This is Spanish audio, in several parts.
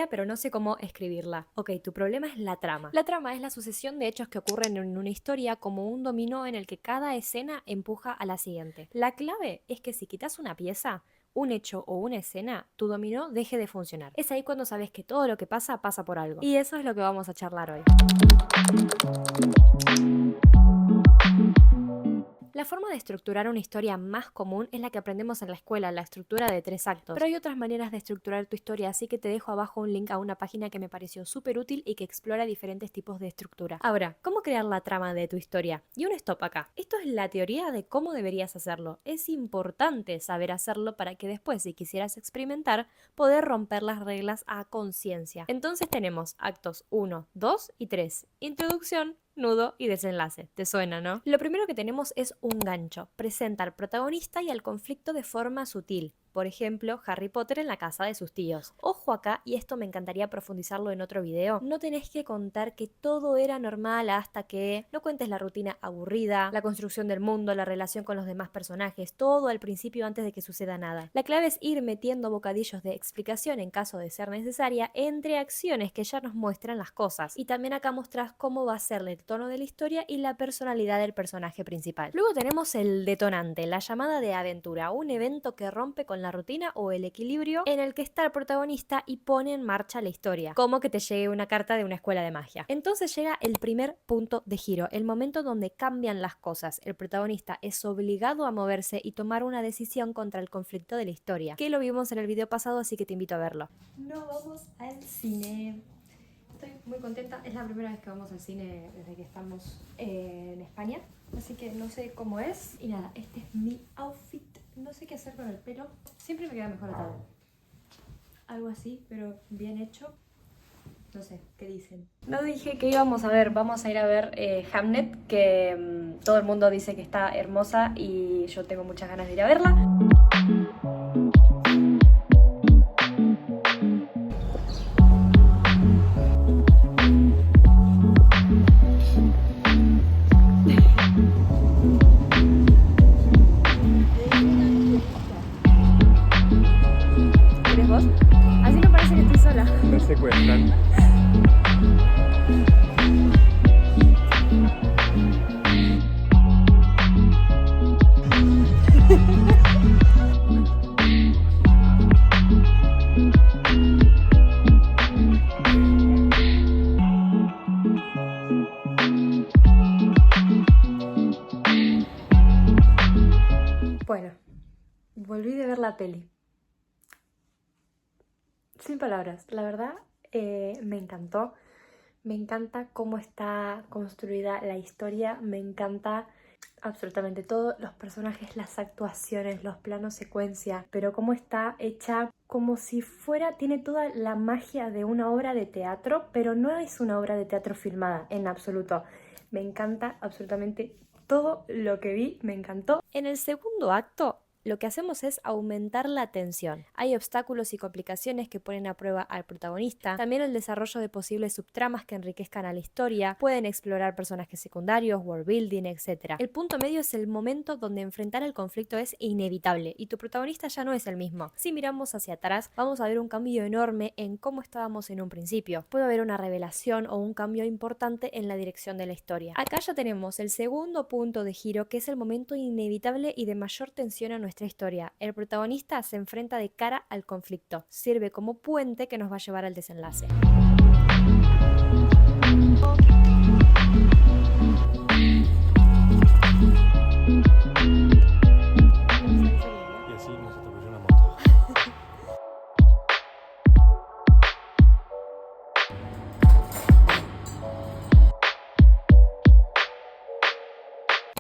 historia, pero no sé cómo escribirla. Ok, tu problema es la trama. La trama es la sucesión de hechos que ocurren en una historia como un dominó en el que cada escena empuja a la siguiente. La clave es que si quitas una pieza, un hecho o una escena, tu dominó deje de funcionar. Es ahí cuando sabes que todo lo que pasa, pasa por algo. Y eso es lo que vamos a charlar hoy. La forma de estructurar una historia más común es la que aprendemos en la escuela, la estructura de 3 actos. Pero hay otras maneras de estructurar tu historia, así que te dejo abajo un link a una página que me pareció súper útil y que explora diferentes tipos de estructura. Ahora, ¿cómo crear la trama de tu historia? Y un stop acá. Esto es la teoría de cómo deberías hacerlo. Es importante saber hacerlo para que después, si quisieras experimentar, poder romper las reglas a conciencia. Entonces tenemos actos 1, 2 y 3. Introducción, nudo y desenlace. ¿Te suena, no? Lo primero que tenemos es un gancho. Presenta al protagonista y al conflicto de forma sutil. Por ejemplo, Harry Potter en la casa de sus tíos. Ojo acá, y esto me encantaría profundizarlo en otro video, no tenés que contar que todo era normal hasta que no cuentes la rutina aburrida, la construcción del mundo, la relación con los demás personajes, todo al principio antes de que suceda nada. La clave es ir metiendo bocadillos de explicación en caso de ser necesaria entre acciones que ya nos muestran las cosas. Y también acá mostrás cómo va a ser el tono de la historia y la personalidad del personaje principal. Luego tenemos el detonante, la llamada de aventura, un evento que rompe con la rutina o el equilibrio en el que está el protagonista y pone en marcha la historia, como que te llegue una carta de una escuela de magia. Entonces llega el primer punto de giro, el momento donde cambian las cosas. El protagonista es obligado a moverse y tomar una decisión contra el conflicto de la historia, que lo vimos en el video pasado, así que te invito a verlo. No vamos al cine. Estoy muy contenta, es la primera vez que vamos al cine desde que estamos en España, así que no sé cómo es. Y nada, este es mi outfit, no sé qué hacer con el pelo, siempre me queda mejor atado. Algo así, pero bien hecho. No sé, ¿qué dicen? No dije que íbamos a ver, vamos a ir a ver Hamnet, que todo el mundo dice que está hermosa y yo tengo muchas ganas de ir a verla. ¿Eres vos? Así no parece que estoy sola. Me secuestran. Bueno, volví de ver la peli. Sin palabras, la verdad me encantó. Me encanta cómo está construida la historia, me encanta absolutamente todo, los personajes, las actuaciones, los planos secuencia, pero cómo está hecha como si fuera, tiene toda la magia de una obra de teatro, pero no es una obra de teatro filmada en absoluto. Me encanta absolutamente todo lo que vi, me encantó. En el segundo acto, lo que hacemos es aumentar la tensión. Hay obstáculos y complicaciones que ponen a prueba al protagonista, también el desarrollo de posibles subtramas que enriquezcan a la historia, pueden explorar personajes secundarios, world building, etc. El punto medio es el momento donde enfrentar el conflicto es inevitable y tu protagonista ya no es el mismo. Si miramos hacia atrás, vamos a ver un cambio enorme en cómo estábamos en un principio. Puede haber una revelación o un cambio importante en la dirección de la historia. Acá ya tenemos el segundo punto de giro, que es el momento inevitable y de mayor tensión a nuestra historia. El protagonista se enfrenta de cara al conflicto. Sirve como puente que nos va a llevar al desenlace. Y así nos atropelló una moto.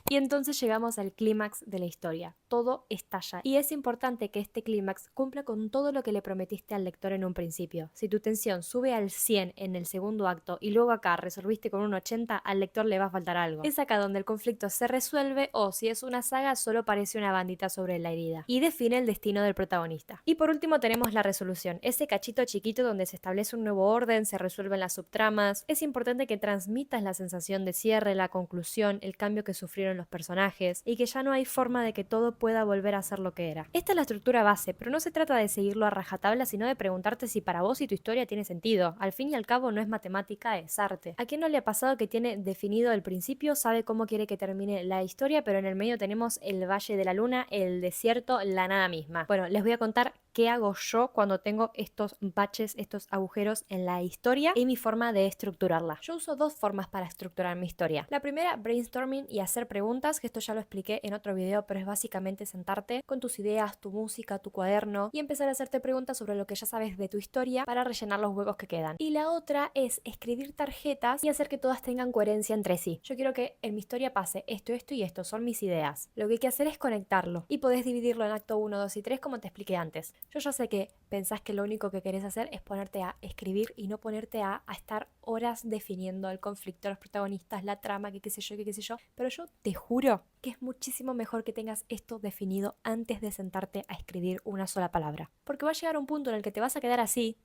Y entonces llegamos al clímax de la historia. Todo estalla. Y es importante que este clímax cumpla con todo lo que le prometiste al lector en un principio. Si tu tensión sube al 100 en el segundo acto y luego acá resolviste con un 80, al lector le va a faltar algo. Es acá donde el conflicto se resuelve o, si es una saga, solo parece una bandita sobre la herida. Y define el destino del protagonista. Y por último tenemos la resolución. Ese cachito chiquito donde se establece un nuevo orden, se resuelven las subtramas. Es importante que transmitas la sensación de cierre, la conclusión, el cambio que sufrieron en los personajes y que ya no hay forma de que todo pueda volver a ser lo que era. Esta es la estructura base, pero no se trata de seguirlo a rajatabla, sino de preguntarte si para vos y tu historia tiene sentido. Al fin y al cabo no es matemática, es arte. ¿A quién no le ha pasado que tiene definido el principio, sabe cómo quiere que termine la historia, pero en el medio tenemos el Valle de la Luna, el desierto, la nada misma? Bueno, les voy a contar qué hago yo cuando tengo estos baches, estos agujeros en la historia y mi forma de estructurarla. Yo uso dos formas para estructurar mi historia. La primera, brainstorming y hacer preguntas, que esto ya lo expliqué en otro video, pero es básicamente sentarte con tus ideas, tu música, tu cuaderno y empezar a hacerte preguntas sobre lo que ya sabes de tu historia para rellenar los huecos que quedan. Y la otra es escribir tarjetas y hacer que todas tengan coherencia entre sí. Yo quiero que en mi historia pase esto, esto y esto, son mis ideas. Lo que hay que hacer es conectarlo y podés dividirlo en acto 1, 2 y 3 como te expliqué antes. Yo ya sé que pensás que lo único que querés hacer es ponerte a escribir y no ponerte a estar horas definiendo el conflicto, los protagonistas, la trama, que qué sé yo, que qué sé yo. Pero yo te juro que es muchísimo mejor que tengas esto definido antes de sentarte a escribir una sola palabra. Porque va a llegar un punto en el que te vas a quedar así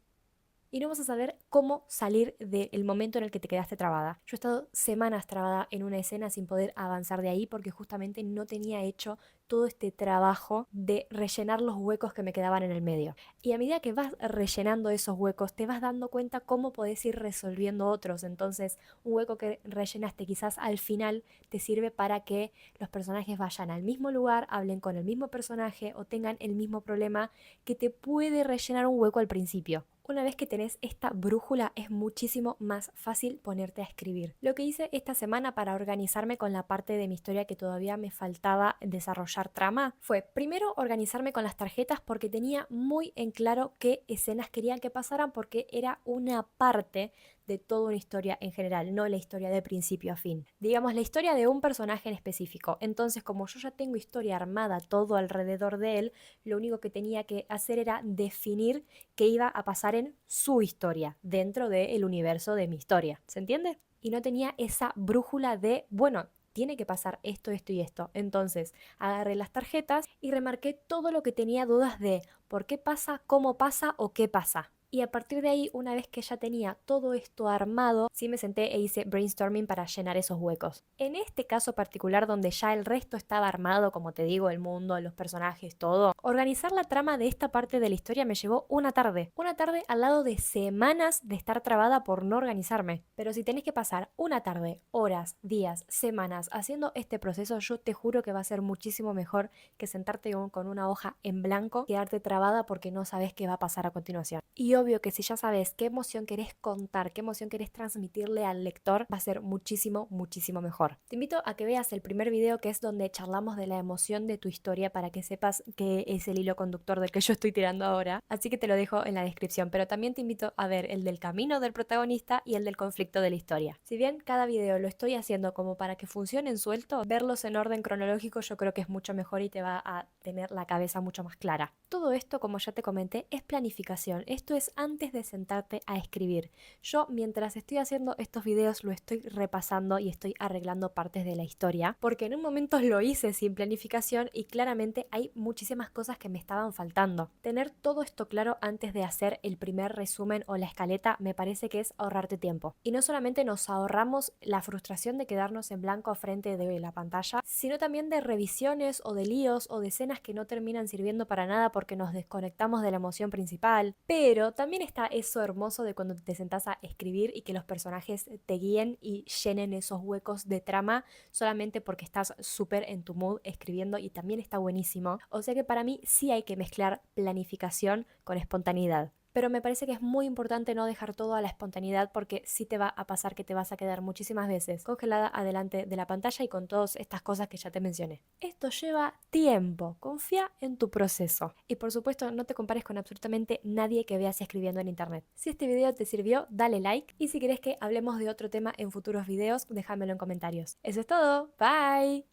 y no vas a saber cómo salir del momento en el que te quedaste trabada. Yo he estado semanas trabada en una escena sin poder avanzar de ahí porque justamente no tenía hecho todo este trabajo de rellenar los huecos que me quedaban en el medio. Y a medida que vas rellenando esos huecos, te vas dando cuenta cómo podés ir resolviendo otros. Entonces, un hueco que rellenaste quizás al final te sirve para que los personajes vayan al mismo lugar, hablen con el mismo personaje o tengan el mismo problema que te puede rellenar un hueco al principio. Una vez que tenés esta brújula es muchísimo más fácil ponerte a escribir. Lo que hice esta semana para organizarme con la parte de mi historia que todavía me faltaba desarrollar trama fue primero organizarme con las tarjetas porque tenía muy en claro qué escenas querían que pasaran porque era una parte de toda una historia en general, no la historia de principio a fin. Digamos, la historia de un personaje en específico. Entonces, como yo ya tengo historia armada todo alrededor de él, lo único que tenía que hacer era definir qué iba a pasar en su historia, dentro del universo de mi historia. ¿Se entiende? Y no tenía esa brújula de, bueno, tiene que pasar esto, esto y esto. Entonces, agarré las tarjetas y remarqué todo lo que tenía dudas de por qué pasa, cómo pasa o qué pasa. Y a partir de ahí, una vez que ya tenía todo esto armado, sí me senté e hice brainstorming para llenar esos huecos. En este caso particular, donde ya el resto estaba armado, como te digo, el mundo, los personajes, todo, organizar la trama de esta parte de la historia me llevó una tarde. Una tarde al lado de semanas de estar trabada por no organizarme. Pero si tenés que pasar una tarde, horas, días, semanas haciendo este proceso, yo te juro que va a ser muchísimo mejor que sentarte con una hoja en blanco, quedarte trabada porque no sabes qué va a pasar a continuación. Y obvio que si ya sabes qué emoción querés contar, qué emoción querés transmitirle al lector, va a ser muchísimo, muchísimo mejor. Te invito a que veas el primer video, que es donde charlamos de la emoción de tu historia, para que sepas qué es el hilo conductor del que yo estoy tirando ahora. Así que te lo dejo en la descripción, pero también te invito a ver el del camino del protagonista y el del conflicto de la historia. Si bien cada video lo estoy haciendo como para que funcionen suelto, verlos en orden cronológico yo creo que es mucho mejor y te va a tener la cabeza mucho más clara. Todo esto, como ya te comenté, es planificación. Esto es antes de sentarte a escribir. Yo, mientras estoy haciendo estos videos, lo estoy repasando y estoy arreglando partes de la historia, porque en un momento lo hice sin planificación y claramente hay muchísimas cosas que me estaban faltando. Tener todo esto claro antes de hacer el primer resumen o la escaleta me parece que es ahorrarte tiempo. Y no solamente nos ahorramos la frustración de quedarnos en blanco frente de la pantalla, sino también de revisiones o de líos o de escenas que no terminan sirviendo para nada porque nos desconectamos de la emoción principal. Pero también está eso hermoso de cuando te sentás a escribir y que los personajes te guíen y llenen esos huecos de trama solamente porque estás súper en tu mood escribiendo, y también está buenísimo. O sea que para mí sí hay que mezclar planificación con espontaneidad. Pero me parece que es muy importante no dejar todo a la espontaneidad, porque sí te va a pasar que te vas a quedar muchísimas veces congelada adelante de la pantalla y con todas estas cosas que ya te mencioné. Esto lleva tiempo, confía en tu proceso. Y por supuesto no te compares con absolutamente nadie que veas escribiendo en internet. Si este video te sirvió, dale like, y si querés que hablemos de otro tema en futuros videos, déjamelo en comentarios. Eso es todo, bye.